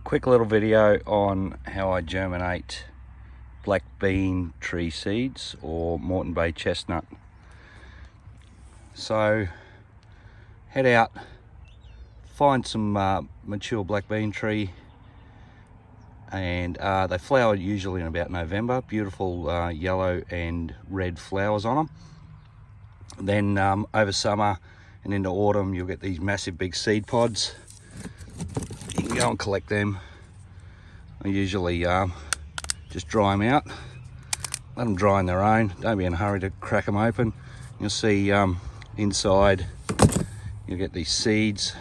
Quick little video on how I germinate black bean tree seeds or Moreton Bay chestnut. So head out, find some mature black bean tree, and they flower usually in about November. Beautiful yellow and red flowers on them. Then over summer and into autumn you'll get these massive big seed pods. You can go and collect them. I usually just dry them out, let them dry on their own. Don't be in a hurry to crack them open. You'll see inside you'll get these seeds.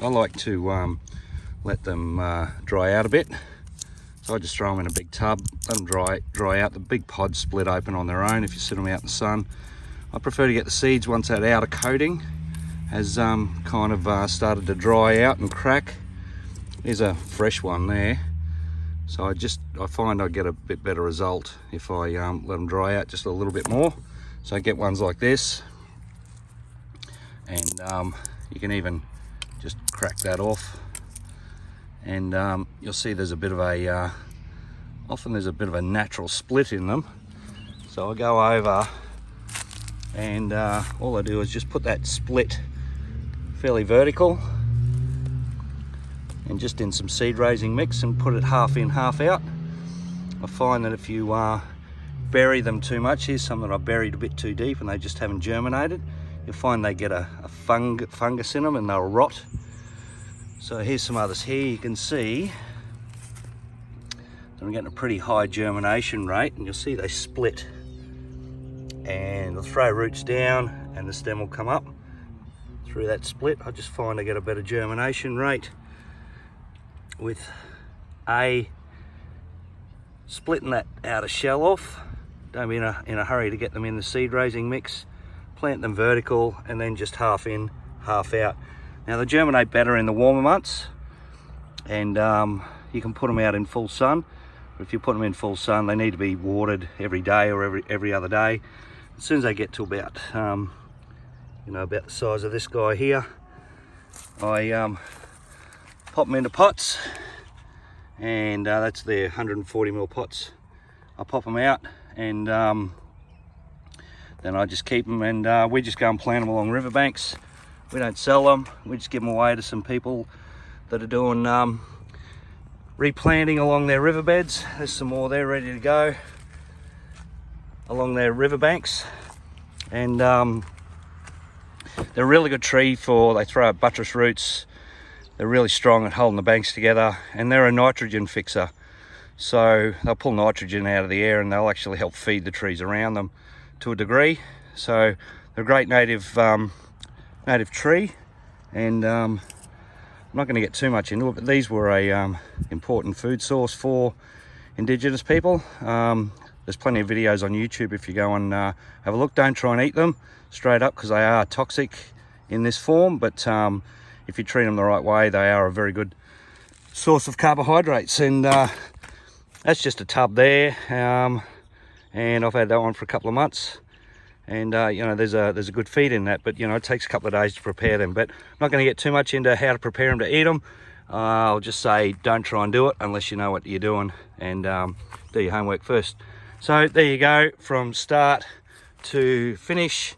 I like to let them dry out a bit, so I just throw them in a big tub, let them dry out. The big pods split open on their own if you sit them out in the sun. I prefer to get the seeds once that outer coating has kind of started to dry out and crack. There's a fresh one there. So I find I get a bit better result if I let them dry out just a little bit more. So I get ones like this, and you can even just crack that off, and you'll see there's a bit of a often there's a bit of a natural split in them. So I go over and all I do is just put that split fairly vertical and just in some seed raising mix and put it half in, half out. I find that if you bury them too much, here's some that I buried a bit too deep and they just haven't germinated, you'll find they get a fungus in them and they'll rot. So here's some others here. You can see I'm getting a pretty high germination rate, and you'll see they split, and they'll throw roots down and the stem will come up through that split. I just find I get a better germination rate with splitting that outer shell off. Don't be in a hurry to get them in the seed raising mix. Plant them vertical and then just half in, half out. Now they germinate better in the warmer months, and you can put them out in full sun. But if you put them in full sun, they need to be watered every day or every other day. As soon as they get to about about the size of this guy here, I pop them into pots, and that's their 140 ml pots. I pop them out, and then I just keep them, and we just go and plant them along riverbanks. We don't sell them, we just give them away to some people that are doing replanting along their riverbeds. There's some more there ready to go along their riverbanks, and they're a really good tree they throw out buttress roots. They're really strong at holding the banks together, and they're a nitrogen fixer. So they'll pull nitrogen out of the air and they'll actually help feed the trees around them to a degree. So they're a great native tree, and I'm not going to get too much into it, but these were a important food source for Indigenous people. There's plenty of videos on YouTube if you go and have a look. Don't try and eat them straight up because they are toxic in this form, but if you treat them the right way, they are a very good source of carbohydrates. And that's just a tub there, and I've had that one for a couple of months, and there's a good feed in that, but it takes a couple of days to prepare them. But I'm not going to get too much into how to prepare them to eat them. I'll just say don't try and do it unless you know what you're doing, and do your homework first. So there you go, from start to finish.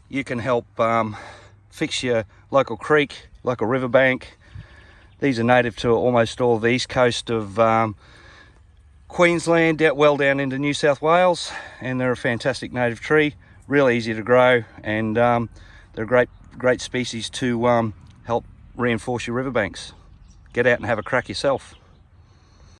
You can help fix your local creek, local riverbank. These are native to almost all the east coast of Queensland, well down into New South Wales, and they're a fantastic native tree, really easy to grow, and they're a great species to help reinforce your riverbanks. Get out and have a crack yourself.